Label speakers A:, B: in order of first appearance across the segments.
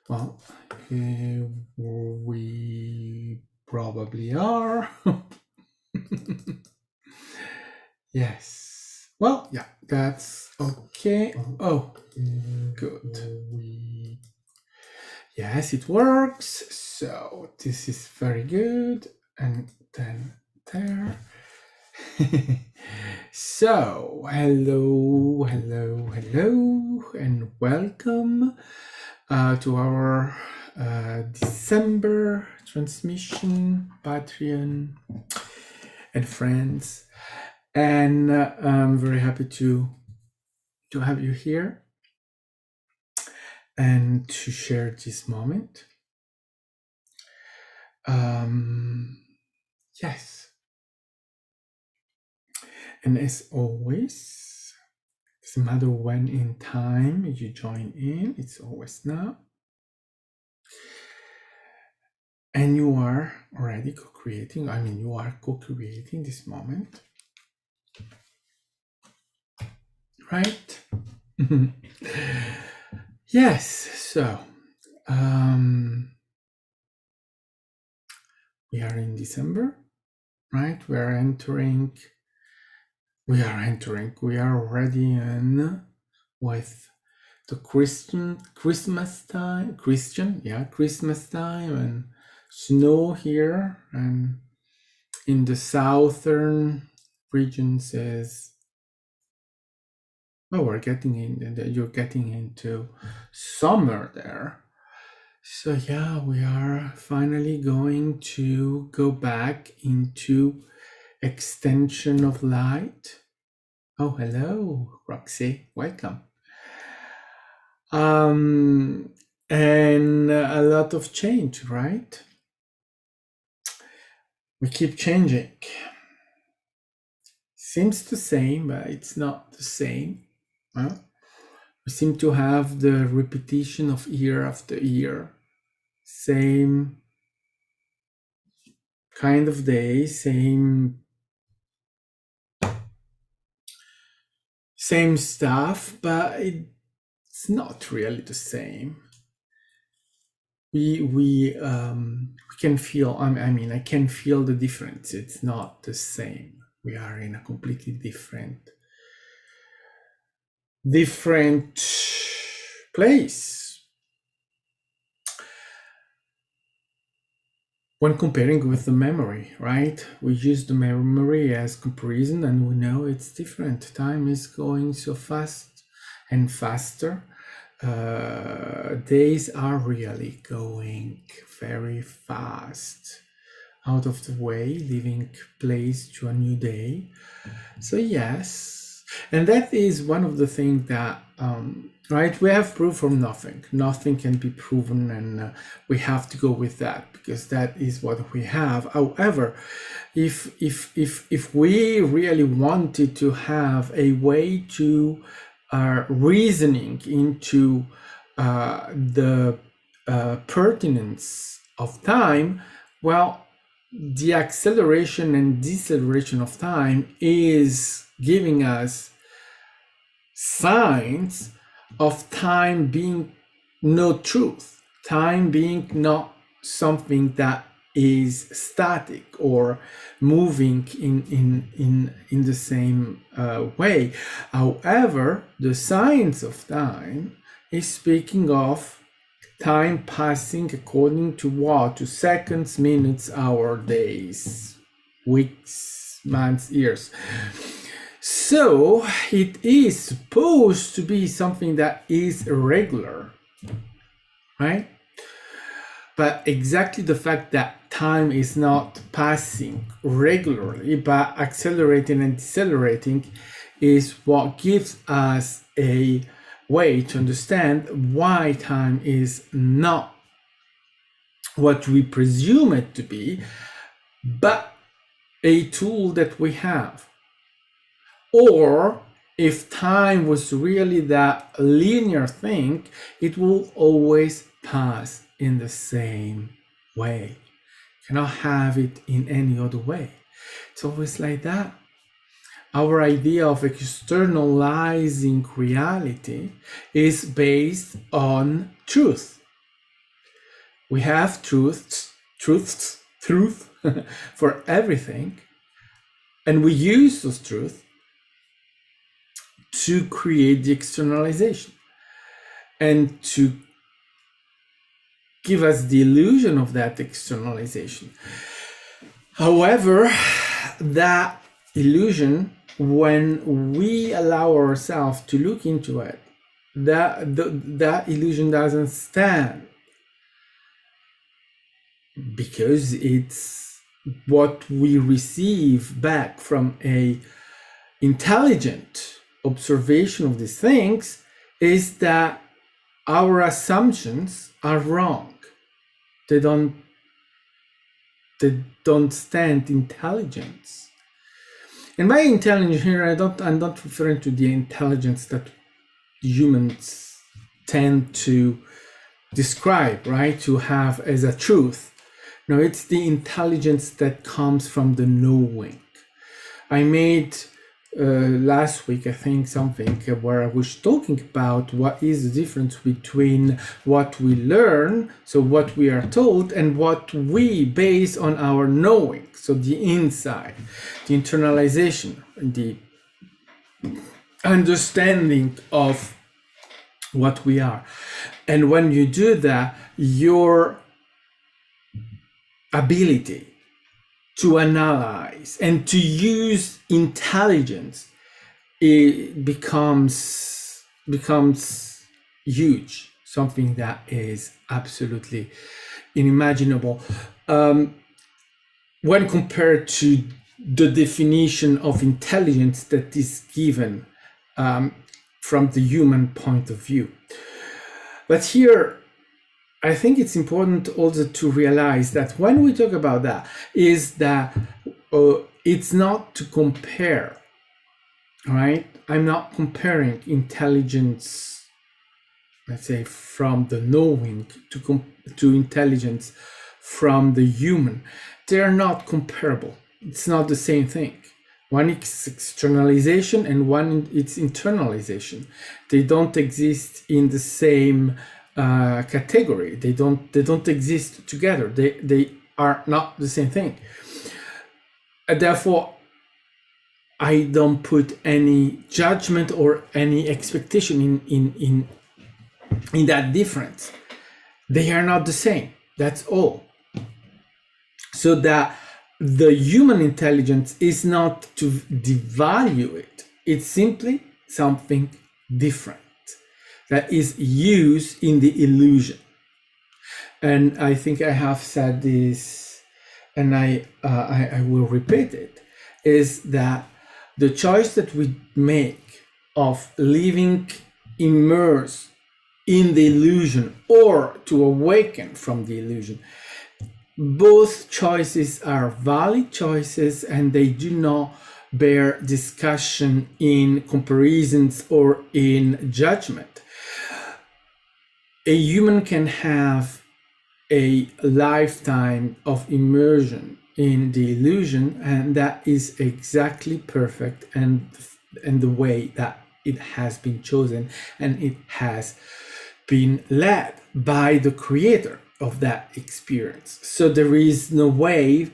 A: Well, we probably are. Yes. Well, yeah, that's okay. Oh, good. Yes, it works. So this is very good. And then there. So, hello, and welcome to our December transmission, Patreon and friends. And I'm very happy to have you here and to share this moment. Yes. And as always, doesn't matter when in time you join in, it's always now. And you are already co-creating, you are co-creating this moment. Right? Yes, so we are in December, right? We are already in with the Christmas time, Christmas time, and snow here, and in the southern regions is, well, you're getting into summer there. So yeah, we are finally going to go back into extension of light. Oh, hello, Roxy, welcome. And a lot of change, right? We keep changing. Seems the same, but it's not the same. Huh? We seem to have the repetition of year after year. Same kind of day, same stuff, but it's not really the same. We can feel, I can feel the difference. It's not the same. We are in a completely different place. When comparing with the memory, right? We use the memory as comparison, and we know it's different. Time is going so fast and faster. Days are really going very fast out of the way, leaving place to a new day. So yes, and that is one of the things that right, we have proof from nothing can be proven, and we have to go with that because that is what we have. However, if we really wanted to have a way to reasoning into the pertinence of time, well, the acceleration and deceleration of time is giving us signs of time being no truth, time being not something that is static or moving in the same way. However, the science of time is speaking of time passing according to what? To seconds, minutes, hours, days, weeks, months, years. So it is supposed to be something that is irregular, right? But exactly the fact that time is not passing regularly, but accelerating and decelerating, is what gives us a way to understand why time is not what we presume it to be, but a tool that we have. Or if time was really that linear thing, it will always pass in the same way. You cannot have it in any other way. It's always like that. Our idea of externalizing reality is based on truth. We have truth for everything, and we use those truths to create the externalization and to give us the illusion of that externalization. However, that illusion, when we allow ourselves to look into it, that illusion doesn't stand, because it's what we receive back from a intelligent observation of these things is that our assumptions are wrong. They don't stand intelligence. And by intelligence here, I'm not referring to the intelligence that humans tend to describe, right? To have as a truth. No, it's the intelligence that comes from the knowing. I made last week, I think, something where I was talking about what is the difference between what we learn, so what we are told, and what we base on our knowing, so the inside, the internalization, the understanding of what we are. And when you do that, your ability to analyze and to use intelligence, it becomes huge, something that is absolutely unimaginable when compared to the definition of intelligence that is given from the human point of view. But here, I think it's important also to realize that when we talk about that, is that it's not to compare, right? I'm not comparing intelligence, let's say, from the knowing to intelligence from the human. They are not comparable. It's not the same thing. One is externalization and one is internalization. They don't exist in the same category. They don't exist together. They are not the same thing. Therefore, I don't put any judgment or any expectation in that difference. They are not the same. That's all. So that the human intelligence is not to devalue it. It's simply something different that is used in the illusion. And I think I have said this, and I will repeat it, is that the choice that we make of living immersed in the illusion or to awaken from the illusion, both choices are valid choices, and they do not bear discussion in comparisons or in judgment. A human can have a lifetime of immersion in the illusion, and that is exactly perfect, and the way that it has been chosen, and it has been led by the creator of that experience. So there is no way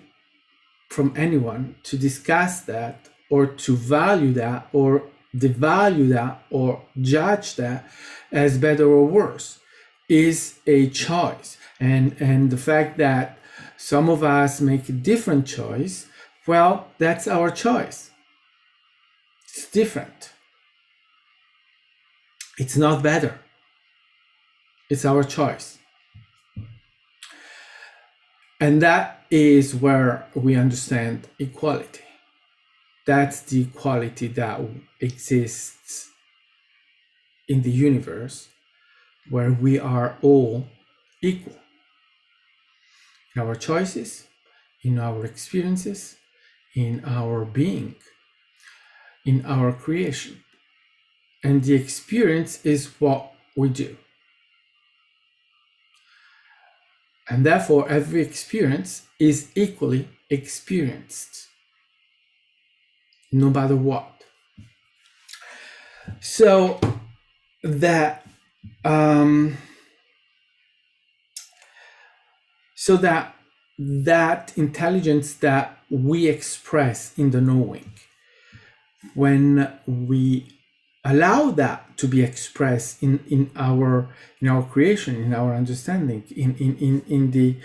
A: from anyone to discuss that or to value that or devalue that or judge that as better or worse. Is a choice, and the fact that some of us make a different choice, well, that's our choice. It's different. It's not better. It's our choice. And that is where we understand equality. That's the equality that exists in the universe, where we are all equal in our choices, in our experiences, in our being, in our creation. And the experience is what we do. And therefore, every experience is equally experienced, no matter what. So that so that that intelligence that we express in the knowing, when we allow that to be expressed in our creation, in our understanding, in the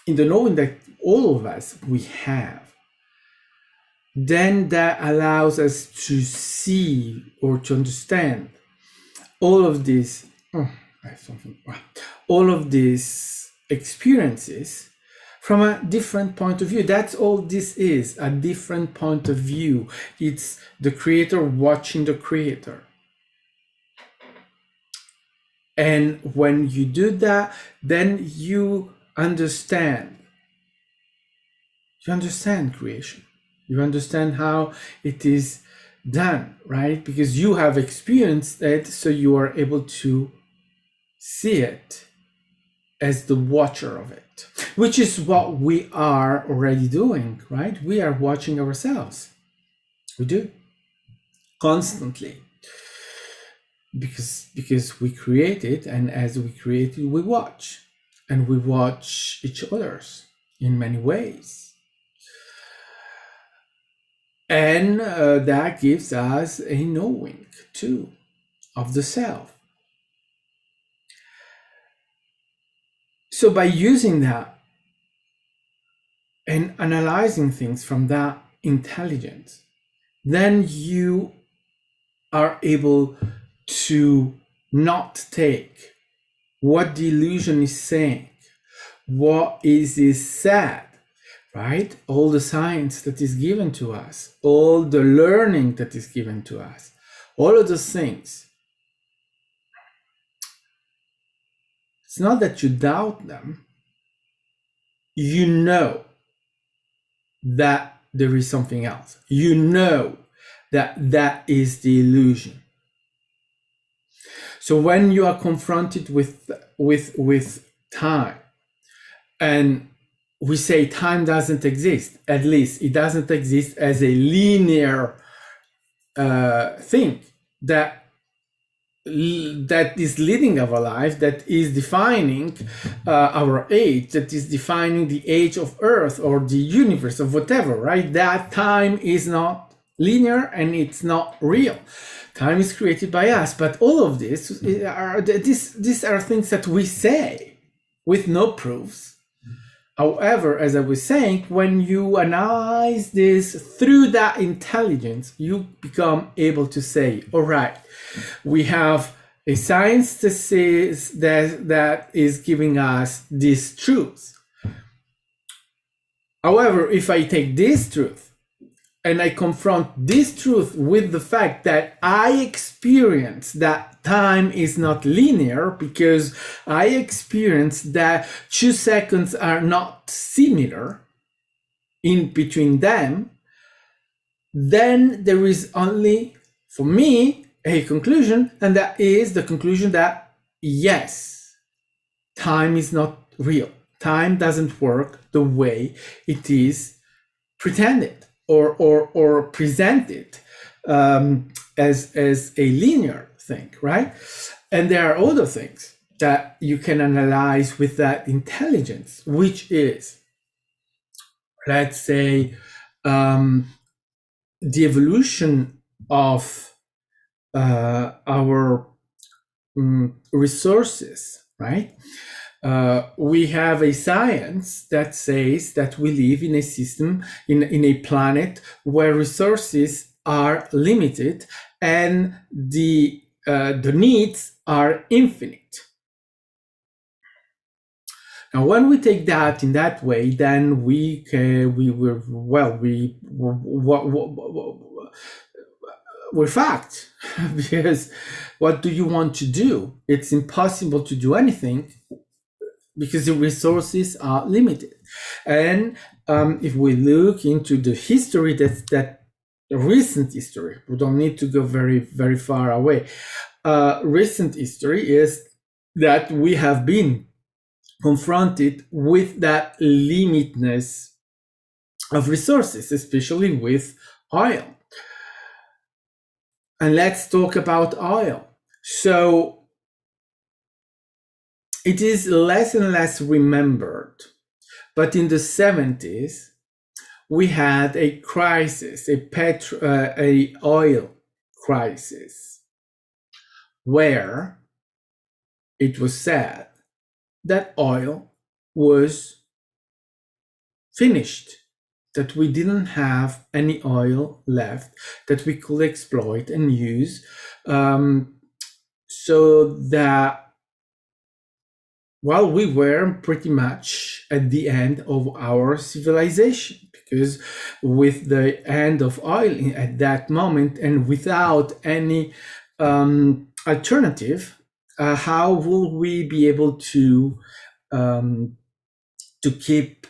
A: knowing that all of us we have, then that allows us to see or to understand all of these all of these experiences from a different point of view. That's all this is, a different point of view. It's the creator watching the creator. And when you do that, then you understand creation. You understand how it is done, right? Because you have experienced it, so you are able to see it as the watcher of it, which is what we are already doing, right? We are watching ourselves. We do constantly, because we create it, and as we create it, we watch, and we watch each other's in many ways. And that gives us a knowing too of the self. So by using that and analyzing things from that intelligence, then you are able to not take what the illusion is saying, what is said, right? All the science that is given to us, all the learning that is given to us, all of those things. It's not that you doubt them. You know that there is something else. You know that that is the illusion. So when you are confronted with time, and we say time doesn't exist, at least it doesn't exist as a linear thing that is leading our life, that is defining our age, that is defining the age of Earth or the universe, of whatever, right? That time is not linear and it's not real. Time is created by us, but all of this these are things that we say with no proofs. However, as I was saying, when you analyze this through that intelligence, you become able to say, all right, we have a science that says that is giving us this truth. However, if I take this truth and I confront this truth with the fact that I experience that time is not linear, because I experience that 2 seconds are not similar in between them, then there is only, for me, a conclusion, and that is the conclusion that yes, time is not real. Time doesn't work the way it is pretended or presented as a linear thing, right? And there are other things that you can analyze with that intelligence, which is, let's say, the evolution of our resources, right? We have a science that says that we live in a system, in a planet where resources are limited and the needs are infinite. Now, when we take that in that way, then we're fucked. Because what do you want to do? It's impossible to do anything because the resources are limited. And if we look into the history, that recent history, we don't need to go very, very far away. Recent history is that we have been confronted with that limitness of resources, especially with oil. And let's talk about oil. So it is less and less remembered. But in the 70s, we had a crisis, a oil crisis, where it was said that oil was finished, that we didn't have any oil left that we could exploit and use, so that, well, we were pretty much at the end of our civilization, because with the end of oil at that moment and without any alternative, how will we be able to keep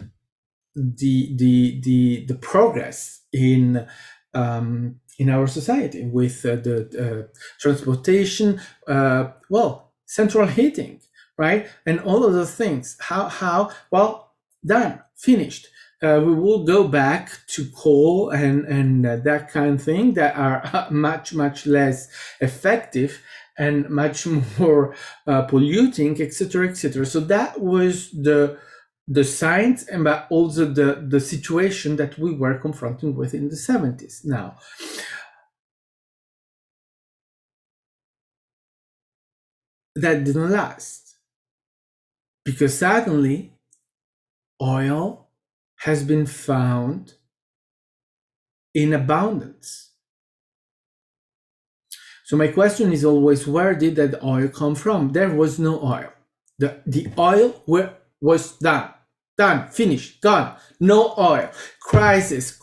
A: the progress in our society with the transportation, well, central heating, right, and all of those things? How well, done, finished. We will go back to coal and that kind of thing that are much less effective and much more polluting, etc., etc. So that was the science, and but also the situation that we were confronting with in the 70s. Now, that didn't last, because suddenly oil has been found in abundance. So my question is always, where did that oil come from? There was no oil. The oil was done, finished, gone. No oil. Crisis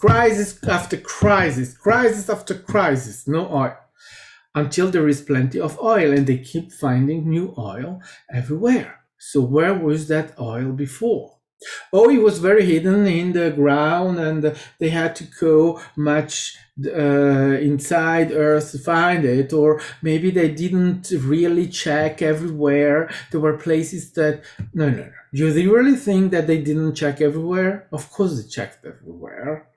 A: after crisis after crisis. No oil. Until there is plenty of oil, and they keep finding new oil everywhere. So where was that oil before? Oh, it was very hidden in the ground, and they had to go much inside Earth to find it, or maybe they didn't really check everywhere. There were places that no. Do you really think that they didn't check everywhere? Of course they checked everywhere.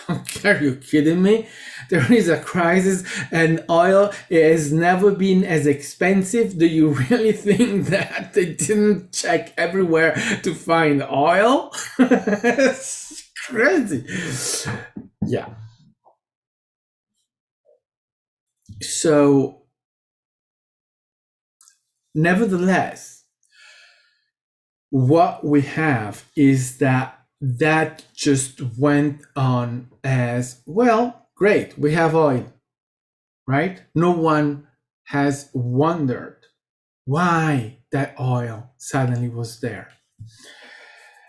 A: Are you kidding me? There is a crisis and oil has never been as expensive. Do you really think that they didn't check everywhere to find oil? It's crazy. Yeah. So, nevertheless, what we have is that just went on as, well, great, we have oil, right? No one has wondered why that oil suddenly was there.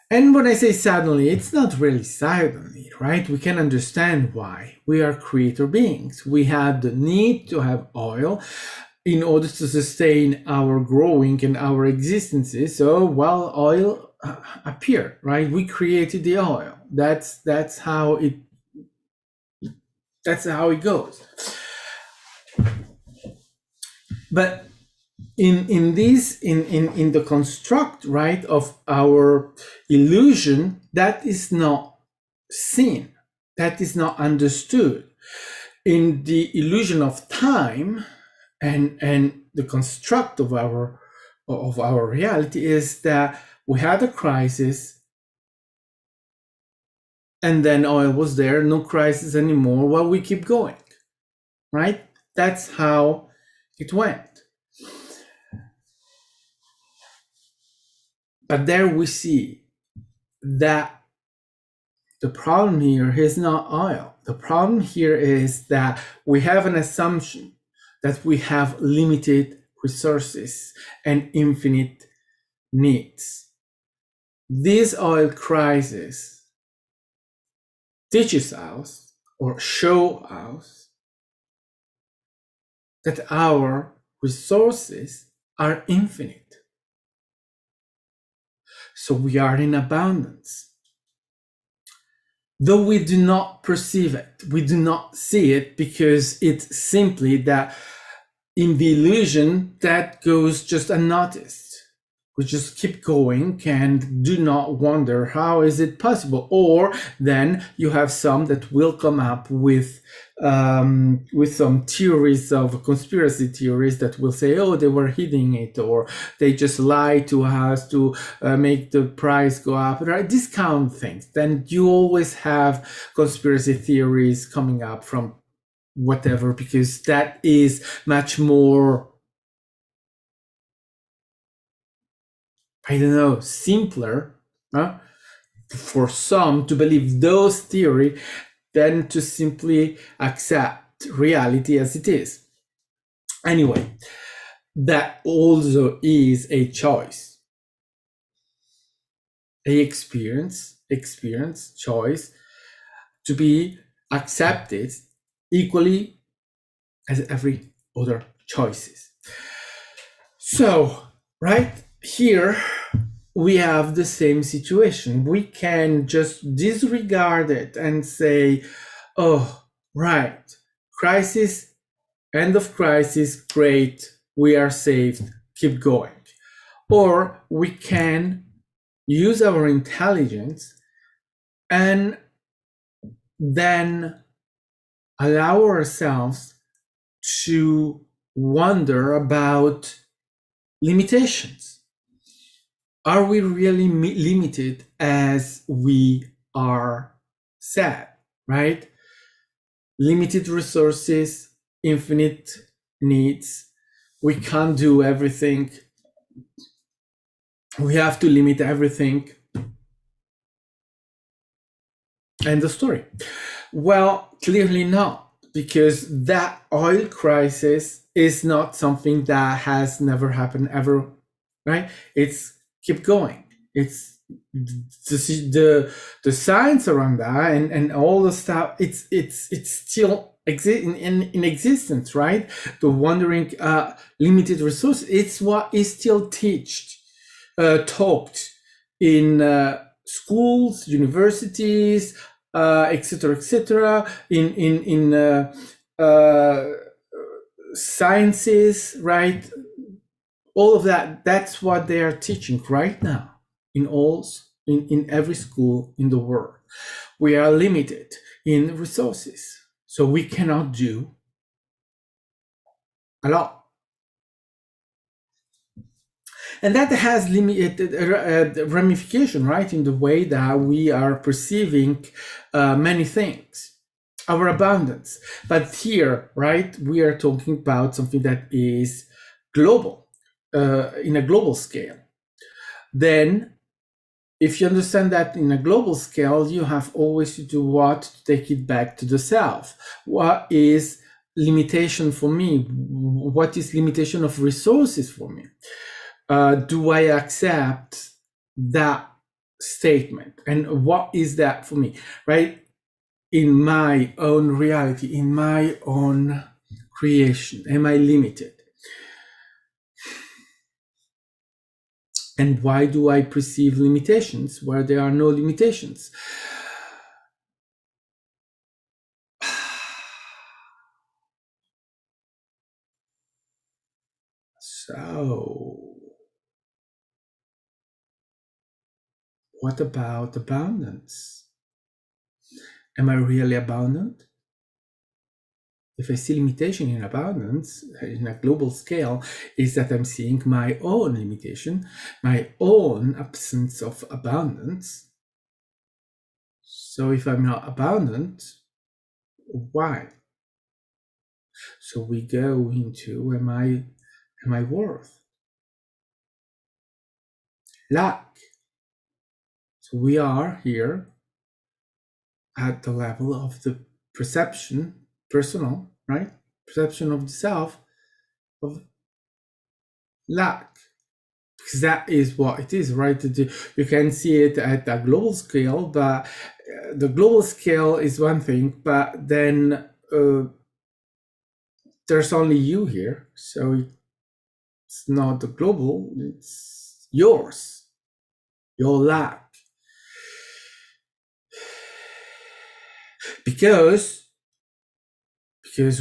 A: And when I say suddenly, it's not really suddenly, right? We can understand why. We are creator beings. We had the need to have oil in order to sustain our growing and our existences. So, well, oil appeared, right? We created the oil. That's how it goes. But in the construct, right, of our illusion, that is not seen, that is not understood. In the illusion of time and the construct of our reality is that we had a crisis, and then oil was there, no crisis anymore. Well, we keep going, right? That's how it went. But there we see that the problem here is not oil. The problem here is that we have an assumption that we have limited resources and infinite needs. This oil crisis teaches us, or shows us, that our resources are infinite. So we are in abundance. Though we do not perceive it, we do not see it, because it's simply that in the illusion that goes just unnoticed. We just keep going and do not wonder how is it possible. Or then you have some that will come up with with some theories of conspiracy theories that will say, oh, they were hiding it, or they just lied to us to make the price go up, right? These kind of things. Then you always have conspiracy theories coming up from whatever, because that is much more, I don't know, simpler for some to believe those theory than to simply accept reality as it is. Anyway, that also is a choice, a experience choice to be accepted equally as every other choices. So right here we have the same situation. We can just disregard it and say, oh, right, crisis, end of crisis, great, we are saved, keep going. Or we can use our intelligence and then allow ourselves to wonder about limitations. Are we really limited as we are said, right? Limited resources, infinite needs. We can't do everything. We have to limit everything. End of story. Well, clearly not, because that oil crisis is not something that has never happened ever, right? It's keep going. It's the science around that and all the stuff. It's still in existence, right? The wondering limited resource. It's what is still taught in schools, universities, etc., in sciences, right? All of that. That's what they are teaching right now in every school in the world. We are limited in resources, so we cannot do a lot. And that has limited ramification, right, in the way that we are perceiving many things, our abundance. But here, right, we are talking about something that is global, in a global scale. Then, if you understand that in a global scale, you have always to do what? To take it back to the self. What is limitation for me? What is limitation of resources for me? Do I accept that statement? And what is that for me, right? In my own reality, in my own creation, am I limited? And why do I perceive limitations where there are no limitations? So, what about abundance? Am I really abundant? If I see limitation in abundance in a global scale, is that I'm seeing my own limitation, my own absence of abundance. So if I'm not abundant, why? So we go into am I worth? Lack. So we are here at the level of the perception, personal, right? Perception of the self, of lack. Because that is what it is, right? You can see it at a global scale, but the global scale is one thing, but then there's only you here, so it's not the global, it's yours, your lack. Because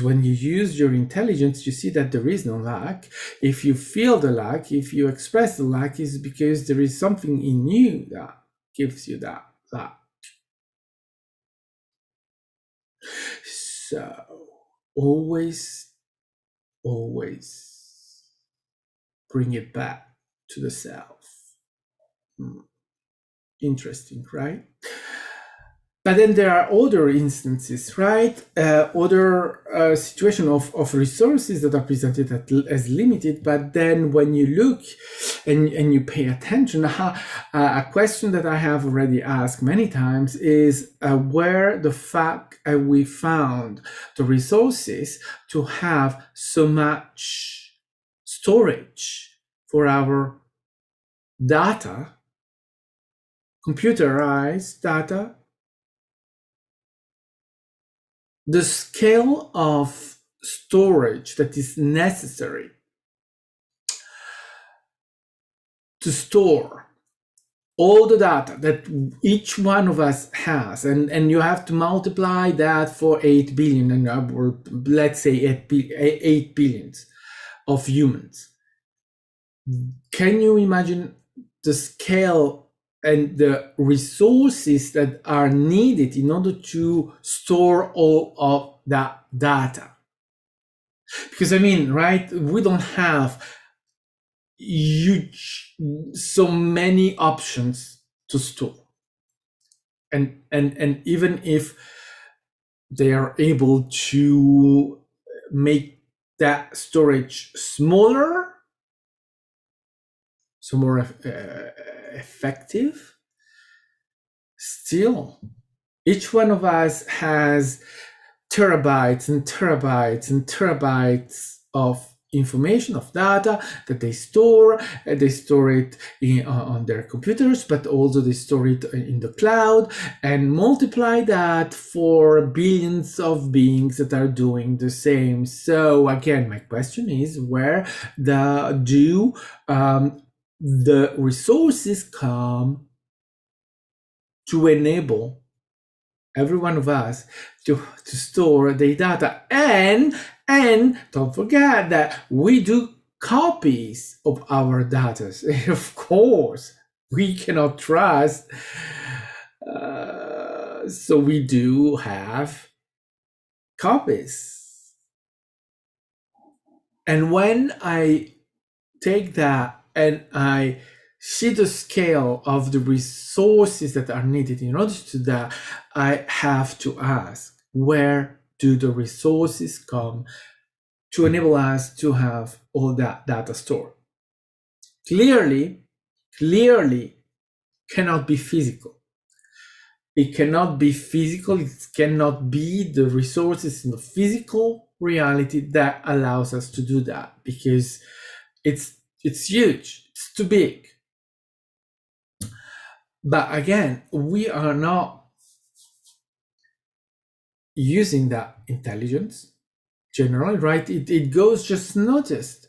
A: when you use your intelligence, you see that there is no lack. If you feel the lack, if you express the lack, is because there is something in you that gives you that lack. So always bring it back to the self. Interesting, right? But then there are other instances, right? Other situation of resources that are presented as limited. But then when you look and you pay attention, a question that I have already asked many times is where the fact we found the resources to have so much storage for our data, computerized data. The scale of storage that is necessary to store all the data that each one of us has, and you have to multiply that for 8 billion, and let's say 8 billions of humans. Can you imagine the scale and the resources that are needed in order to store all of that data? Because I mean, right, we don't have so many options to store, and even if they are able to make that storage smaller, so more effective, still each one of us has terabytes and terabytes and terabytes of information, of data that they store. They store it on their computers, but also they store it in the cloud, and multiply that for billions of beings that are doing the same. So again, my question is, where do the resources come to enable every one of us to store the data? And don't forget that we do copies of our data. Of course, we cannot trust. So we do have copies. And when I take that and I see the scale of the resources that are needed in order to do that, I have to ask, where do the resources come to enable us to have all that data stored? Clearly cannot be physical. It cannot be physical. It cannot be the resources in the physical reality that allows us to do that, because it's huge. It's too big. But again, we are not using that intelligence generally, right? It goes just noticed.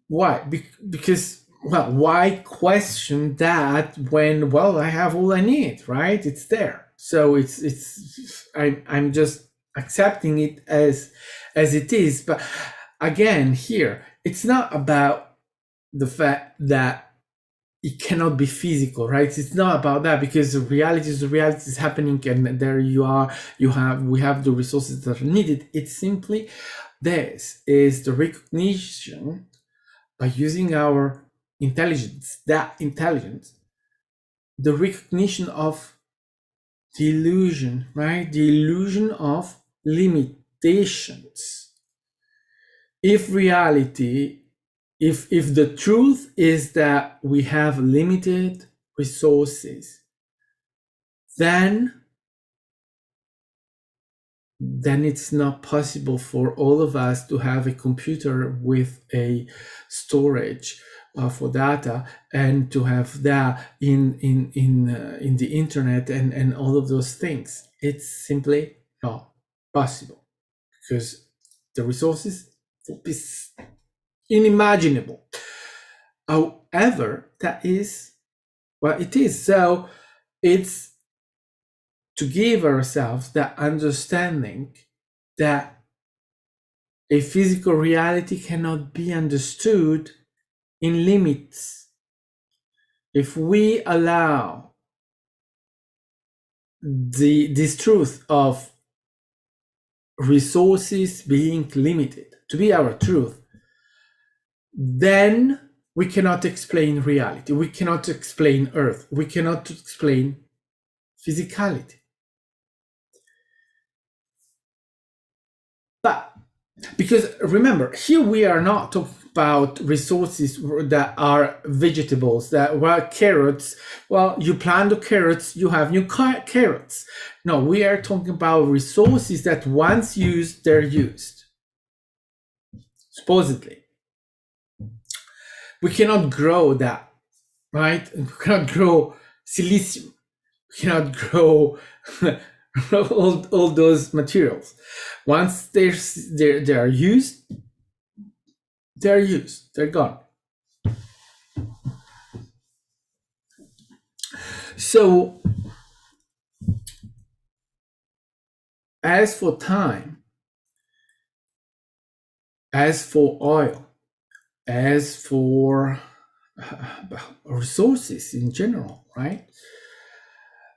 A: Why? Because, well, why question that when, well, I have all I need, right? It's there. So I'm just accepting it as it is. But again, here, it's not about the fact that it cannot be physical, right? It's not about that, because the reality is happening, and there we have the resources that are needed. It's simply, this is the recognition, by using our intelligence, the recognition of the illusion, right? The illusion of limitations. If reality, if the truth is that we have limited resources, then it's not possible for all of us to have a computer with a storage for data, and to have that in the internet and all of those things. It's simply not possible, because the resources will be unimaginable. However, that is what it is. So it's to give ourselves that understanding that a physical reality cannot be understood in limits. If we allow this truth of resources being limited to be our truth, then we cannot explain reality. We cannot explain Earth. We cannot explain physicality. But because remember, here we are not talking about resources that are vegetables, that were carrots. Well, you plant the carrots, you have new carrots. No, we are talking about resources that once used, they're used. Supposedly. We cannot grow that, right? We cannot grow silicium. We cannot grow all those materials. Once they are used, they're gone. So as for time, as for oil, as for resources in general, right?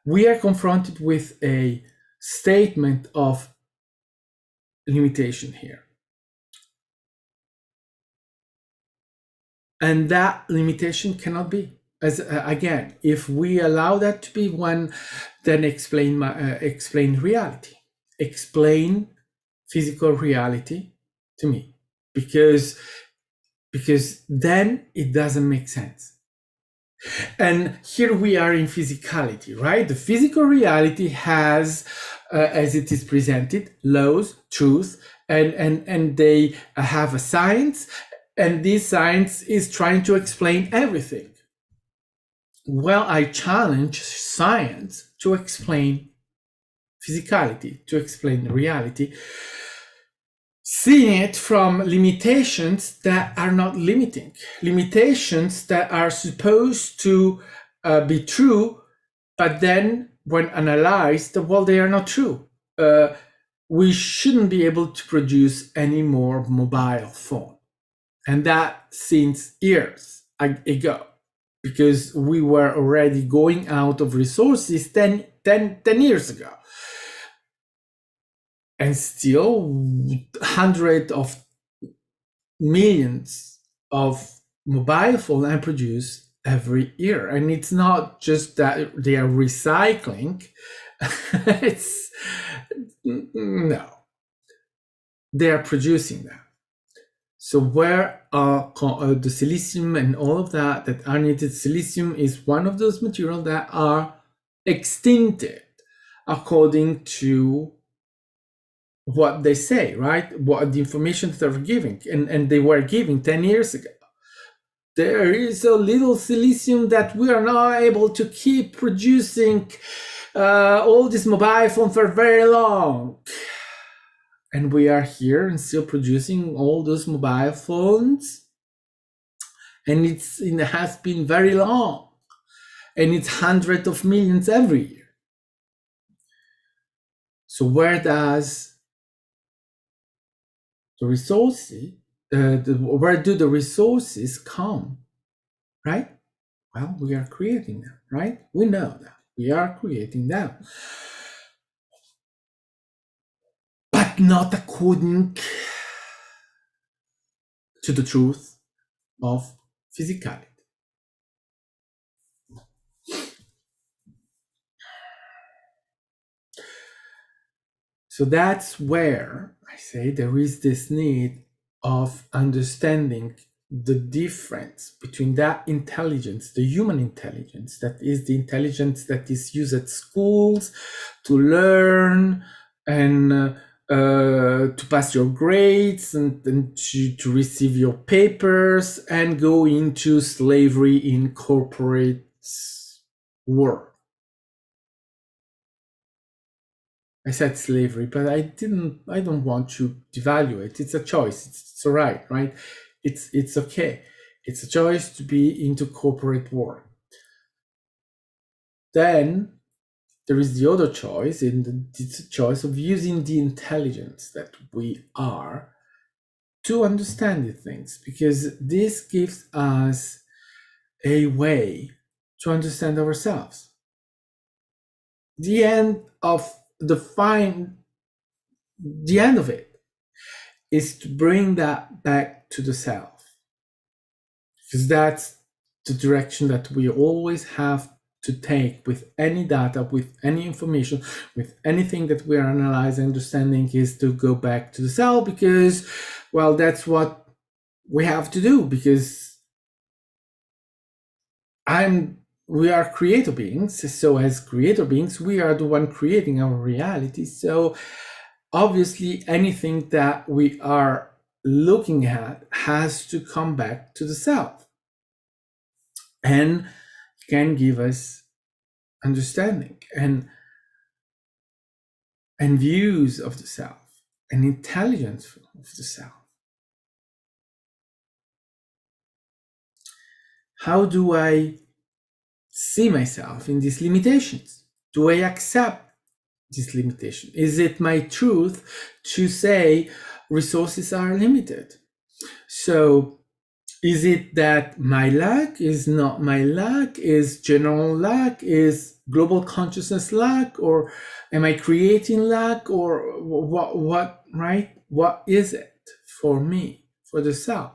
A: We are confronted with a statement of limitation here. And that limitation cannot be. As again, if we allow that to be one, then explain reality, explain physical reality to me, because then it doesn't make sense. And here we are in physicality, right? The physical reality has, as it is presented, laws, truth, and they have a science, and this science is trying to explain everything. Well, I challenge science to explain physicality, to explain reality, seeing it from limitations that are not limiting, limitations that are supposed to be true, but then when analyzed, well, they are not true. We shouldn't be able to produce any more mobile phone. And that since years ago, because we were already going out of resources 10 years ago. And still hundreds of millions of mobile phones are produced every year. And it's not just that they are recycling. It's no, they are producing them. So where are the silicium and all of that are needed? Silicium is one of those materials that are extincted according to what they say, right? What the information that they're giving, and they were giving 10 years ago. There is a little silicium that we are not able to keep producing all this mobile phone for very long. And we are here and still producing all those mobile phones. And it has been very long. And it's hundreds of millions every year. So where does the resources, where do the resources come, right? Well, we are creating them, right? We know that. We are creating them. But not according to the truth of physicality. So that's where I say there is this need of understanding the difference between that intelligence, the human intelligence, that is the intelligence that is used at schools to learn and to pass your grades and to receive your papers and go into slavery in corporate world. I said slavery, but I don't want to devalue it. It's a choice. It's all right? It's okay. It's a choice to be into corporate world. Then there is the other choice, and it's a choice of using the intelligence that we are to understand the things, because this gives us a way to understand ourselves. The end of the fine the end of it is to bring that back to the self, because that's the direction that we always have to take with any data, with any information, with anything that we are analyzing, understanding, is to go back to the self, because, well, that's what we have to do, because we are creator beings. So as creator beings, we are the one creating our reality. So obviously anything that we are looking at has to come back to the self and can give us understanding and views of the self and intelligence of the self. How do I see myself in these limitations? Do I accept this limitation? Is it my truth to say resources are limited? So is it that my lack is not my lack, is general lack, is global consciousness lack, or am I creating lack, or what, right? What is it for me, for the self?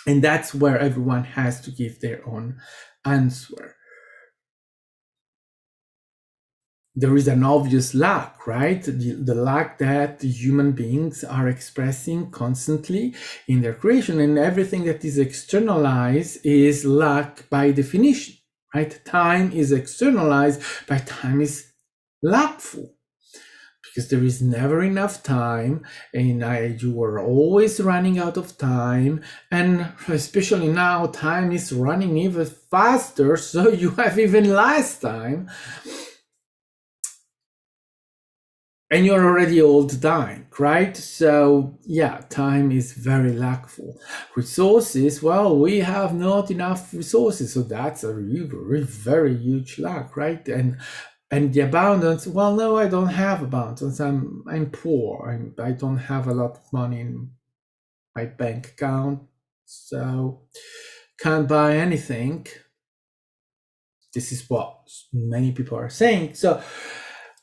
A: And that's where everyone has to give their own answer. There is an obvious lack, right? The lack that human beings are expressing constantly in their creation, and everything that is externalized is lack by definition, right? Time is externalized, but time is lackful, because there is never enough time, and you are always running out of time, and especially now time is running even faster, so you have even less time, and you're already old dying, right? So yeah, time is very lackful. Resources, well, we have not enough resources, so that's a very, very huge lack, right? And the abundance, well, no, I don't have abundance. I'm poor. I don't have a lot of money in my bank account, so can't buy anything. This is what many people are saying. So,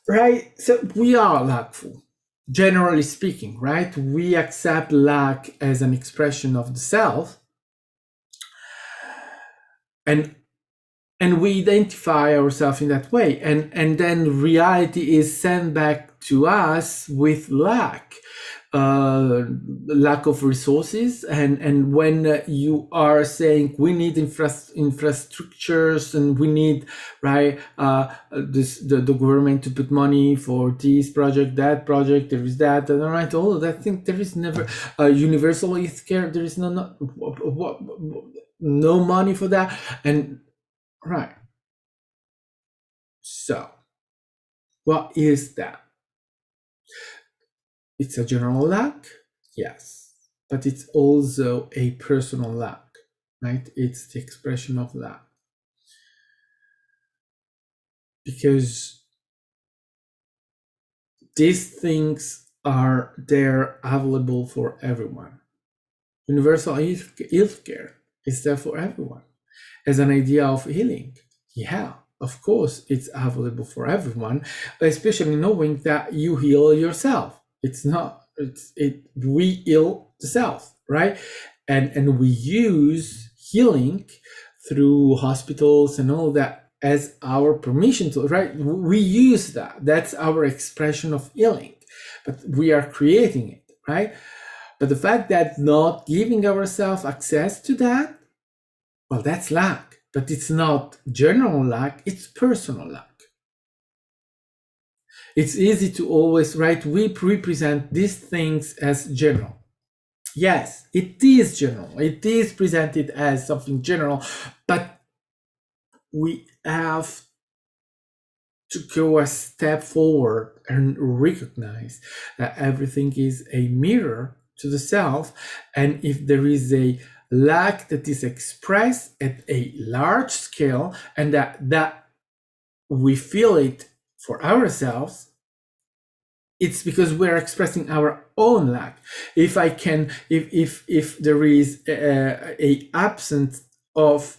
A: right, so we are lackful, generally speaking, right? We accept lack as an expression of the self, and we identify ourselves in that way, and then reality is sent back to us with lack of resources, and when you are saying we need infrastructures, and we need, right, the government to put money for this project, that project, there is that, and right, all of that thing, there is never universal healthcare, there is no money for that, and right. So, what is that? It's a general lack, yes, but it's also a personal lack, right? It's the expression of lack. Because these things are there available for everyone. Universal healthcare is there for everyone. As an idea of healing, yeah, of course, it's available for everyone, especially knowing that you heal yourself. It's not, we heal the self, right? And we use healing through hospitals and all that as our permission to, right? We use that. That's our expression of healing, but we are creating it, right? But the fact that not giving ourselves access to that, well, that's lack, but it's not general lack, it's personal lack. It's easy to always, right, we represent these things as general. Yes, it is general. It is presented as something general, but we have to go a step forward and recognize that everything is a mirror to the self, and if there is a lack that is expressed at a large scale, and that we feel it for ourselves, it's because we're expressing our own lack. If there is a absence of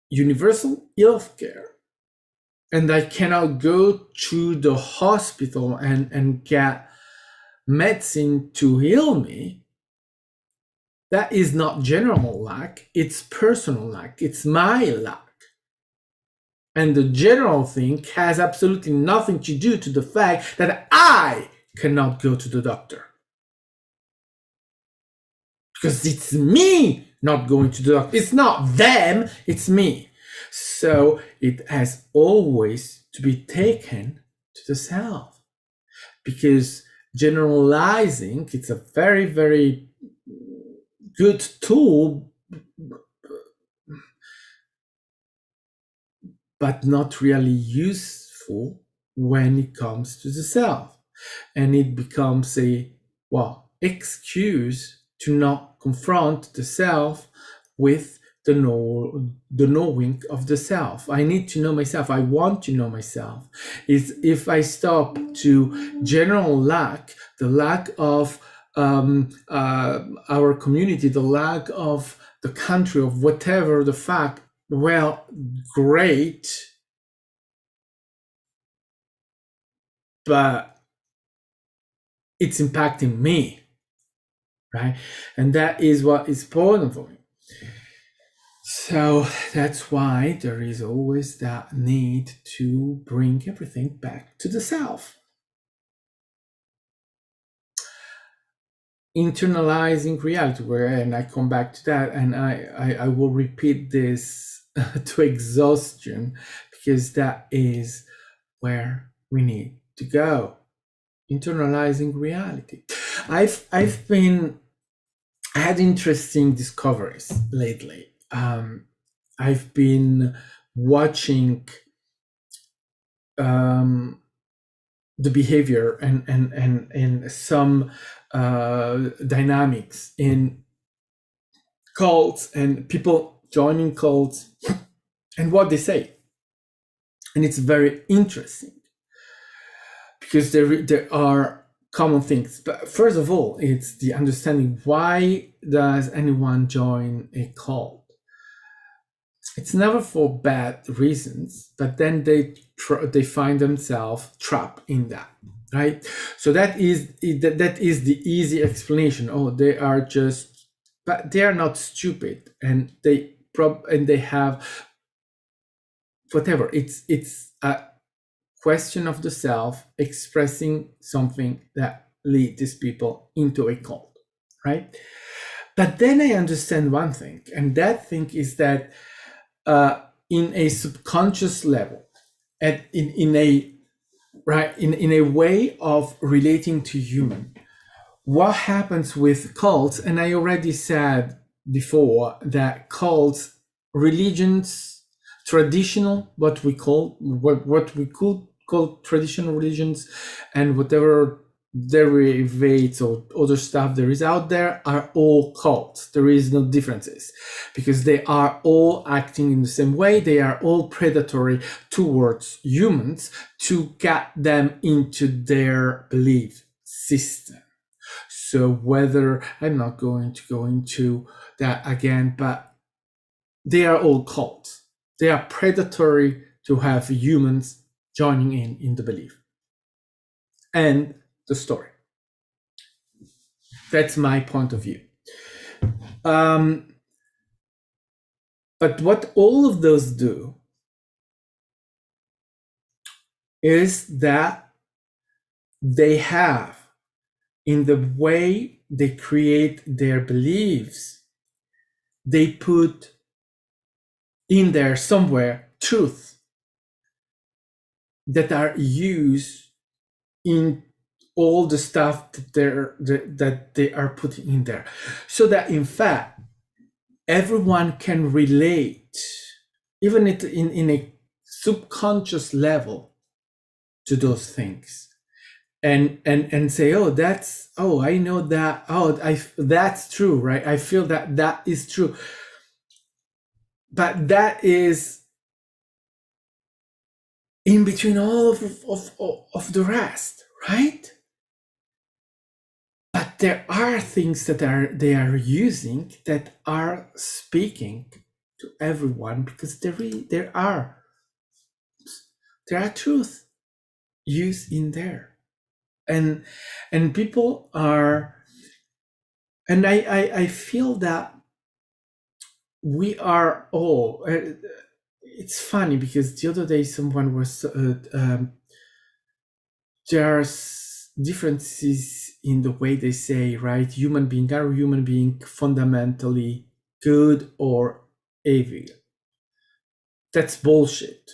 A: universal healthcare, and I cannot go to the hospital and get medicine to heal me, that is not general lack, it's personal lack, it's my lack. And the general thing has absolutely nothing to do to the fact that I cannot go to the doctor. Because it's me not going to the doctor. It's not them, it's me. So it has always to be taken to the self. Because generalizing, it's a very, very good tool, but not really useful when it comes to the self. And it becomes a, excuse to not confront the self with the knowing of the self. I need to know myself. I want to know myself. If I stop to general lack, the lack of our community, the lack of the country, of whatever the fact, well, great, but it's impacting me, right? And that is what is important for me. So that's why there is always that need to bring everything back to the self. Internalizing reality, and I come back to that, and I will repeat this to exhaustion, because that is where we need to go. Internalizing reality. I had interesting discoveries lately. I've been watching the behavior and some dynamics in cults and people joining cults and what they say, and it's very interesting because there are common things. But first of all, it's the understanding, why does anyone join a cult? It's never for bad reasons, but then they find themselves trapped in that, right? So that is the easy explanation. Oh, they are just, but they are not stupid, and they have whatever. It's a question of the self expressing something that lead these people into a cult, right? But then I understand one thing, and that thing is that in a subconscious level, and in a way of relating to human, what happens with cults, and I already said before that cults, religions, traditional, what we could call traditional religions, and whatever derivates or other stuff there is out there, are all cults. There is no differences, because they are all acting in the same way. They are all predatory towards humans to get them into their belief system. So whether, I'm not going to go into that again, but they are all cults. They are predatory to have humans joining in the belief. And the story. That's my point of view. But what all of those do is that they have, in the way they create their beliefs, they put in there somewhere truth that are used in all the stuff that they are putting in there, so that in fact everyone can relate, even in a subconscious level, to those things, and say, I know that, that's true, right? I feel that is true, but that is in between all of the rest, right? But there are things that they are using that are speaking to everyone, because there are there are truth used in there, and people are, and I feel that we are all. It's funny because the other day someone was there are differences in the way they say, right? Are human being fundamentally good or evil? That's bullshit.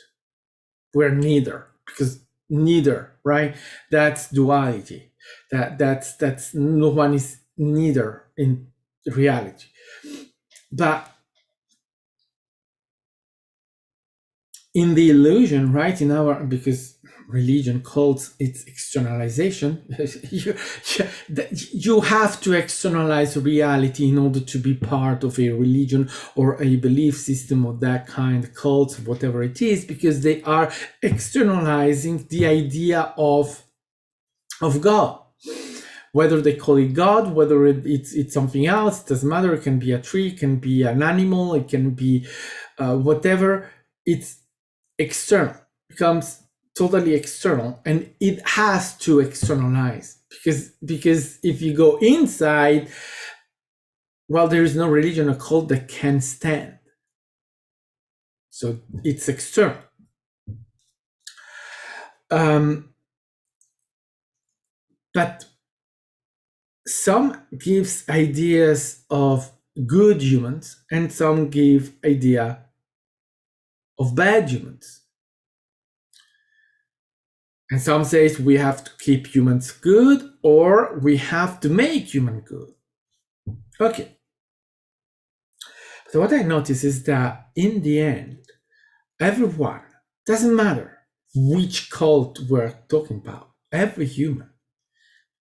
A: We're neither, because neither, right? That's duality. That's no one is neither in reality. But in the illusion, right, in our, because religion calls its externalization, you have to externalize reality in order to be part of a religion or a belief system of that kind, cult, whatever it is, because they are externalizing the idea of God. Whether they call it God, whether it's something else, it doesn't matter. It can be a tree, it can be an animal, it can be whatever. It's external, becomes totally external, and it has to externalize, because if you go inside, well, there is no religion or cult that can stand. So it's external. But some gives ideas of good humans, and some give idea of bad humans. And some says we have to keep humans good, or we have to make human good. Okay. So what I notice is that in the end, everyone, doesn't matter which cult we're talking about, every human,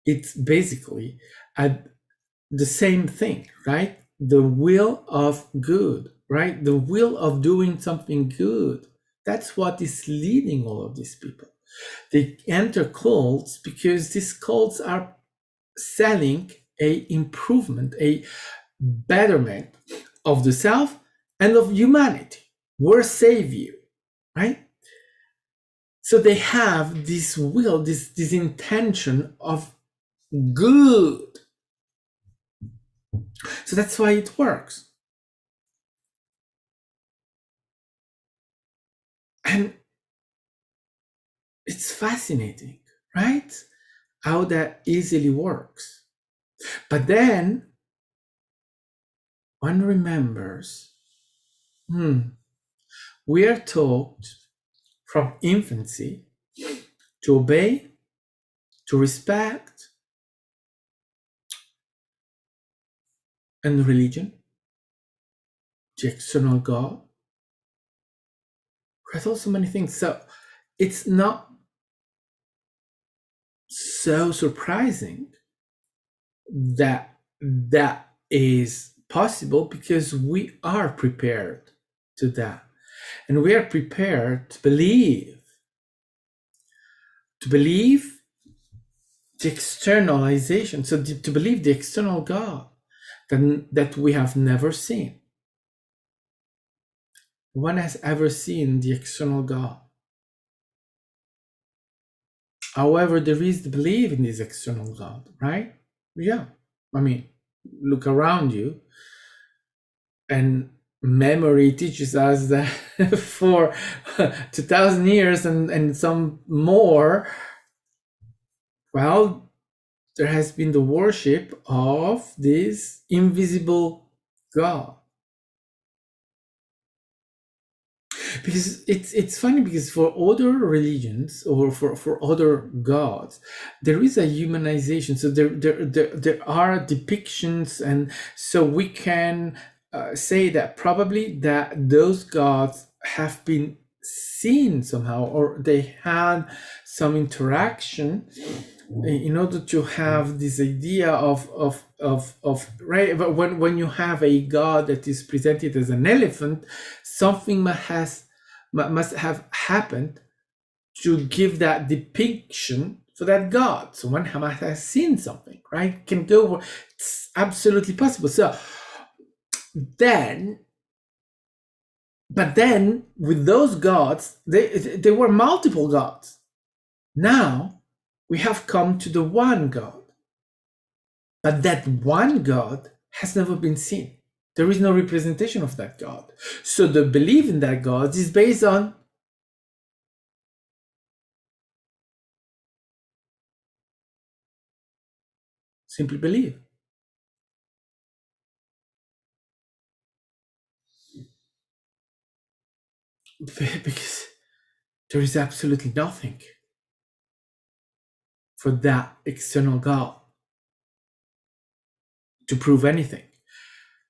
A: it's basically the same thing, right? The will of good, right? The will of doing something good. That's what is leading all of these people. They enter cults because these cults are selling a improvement, a betterment of the self and of humanity. We'll save you, right? So they have this will, this intention of good. So that's why it works. And it's fascinating, right? How that easily works. But then one remembers, we are taught from infancy to obey, to respect, and religion, the external God. There's also many things. So it's not so surprising that that is possible, because we are prepared to that. And we are prepared to believe the externalization, so to believe the external God that we have never seen. One has ever seen the external God. However, there is the belief in this external God, right? Yeah. I mean, look around you, and memory teaches us that for 2000 years and some more, well, there has been the worship of this invisible God. Because it's funny, because for other religions or for other gods, there is a humanization. So there are depictions, and so we can say that probably that those gods have been seen somehow, or they had some interaction in order to have this idea of right. But when you have a god that is presented as an elephant, something must have happened to give that depiction for that god. So one must have seen something, right? Can go, it's absolutely possible. So then But then with those gods, they were multiple gods. Now we have come to the one God. But that one God has never been seen. There is no representation of that God. So the belief in that God is based on simply believe. Because there is absolutely nothing for that external God to prove anything.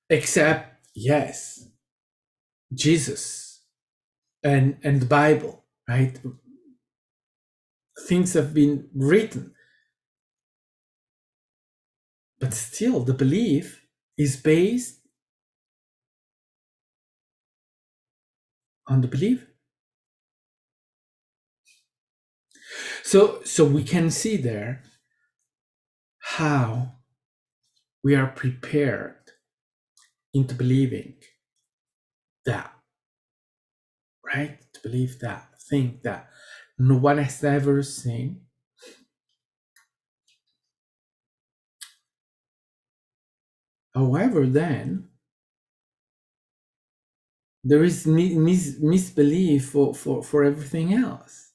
A: Except, yes, Jesus and the Bible, right? Things have been written, but still the belief is based on the belief. So we can see there how we are prepared into believing that, right? To believe that thing that no one has ever seen. However, then there is misbelief for everything else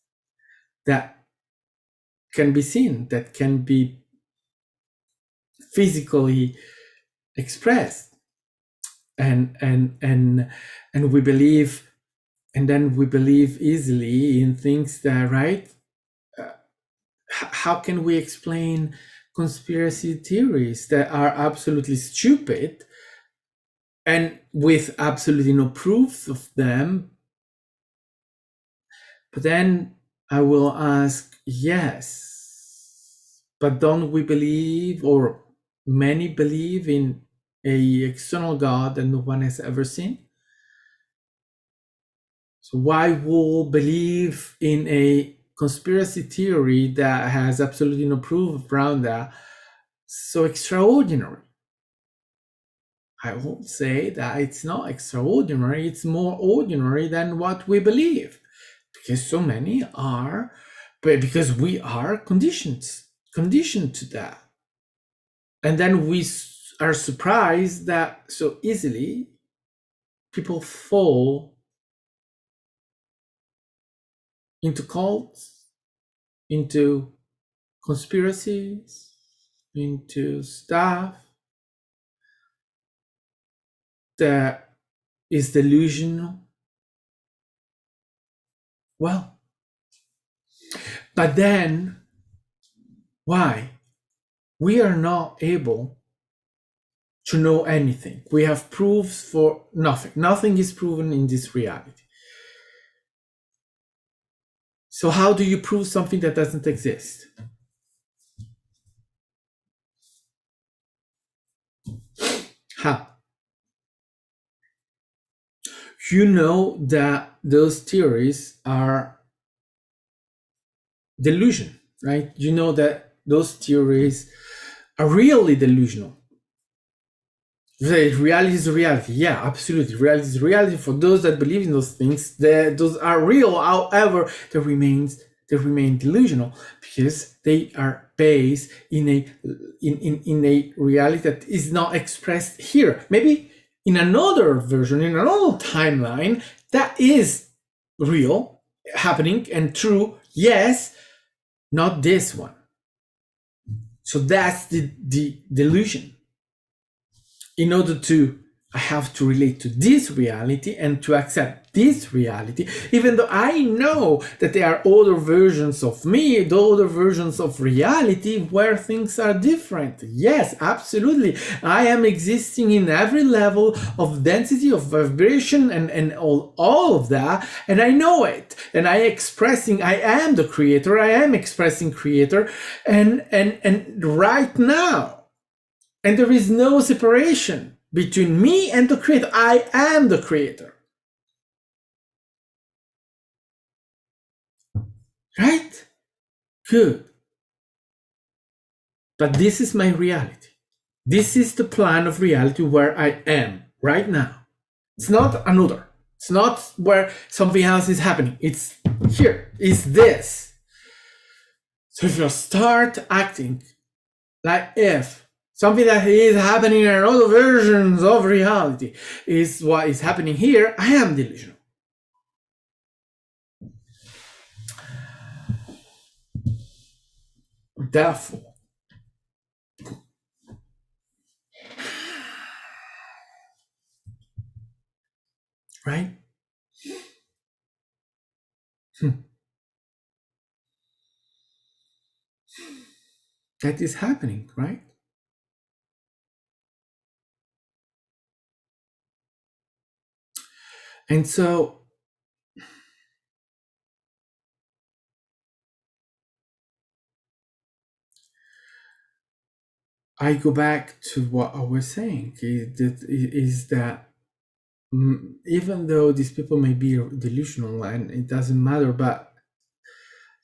A: that can be seen, that can be physically expressed, and we believe, and then we believe easily in things that, right? How can we explain conspiracy theories that are absolutely stupid and with absolutely no proofs of them? But then I will ask, yes, but don't we believe, or many believe, in a external God that no one has ever seen? So why would believe in a conspiracy theory that has absolutely no proof around that so extraordinary? I won't say that it's not extraordinary, it's more ordinary than what we believe, because so many are, but because we are conditioned to that. And then we are surprised that so easily people fall into cults, into conspiracies, into stuff that is delusional. Well, but then why? We are not able to know anything. We have proofs for nothing. Nothing is proven in this reality. So how do you prove something that doesn't exist? How? You know that those theories are delusion, right? You know that those theories are really delusional. Reality is reality. Yeah, absolutely. Reality is reality. For those that believe in those things, those are real. However, they remain delusional because they are based in a reality that is not expressed here. Maybe in another version, in another timeline, that is real, happening and true. Yes, not this one. So that's the delusion. In order to, I have to relate to this reality and to accept this reality, even though I know that there are other versions of me, the other versions of reality where things are different. Yes, absolutely. I am existing in every level of density, of vibration, and all of that, and I know it. And I am the creator, I am expressing creator, and right now. And there is no separation between me and the creator. I am the creator. Right? Good. But this is my reality. This is the plan of reality where I am right now. It's not another. It's not where something else is happening. It's here. It's this. So if you start acting like if something that is happening in other versions of reality is what is happening here, I am delusional. Therefore, right? That is happening, right? And so I go back to what I was saying is that even though these people may be delusional and it doesn't matter, but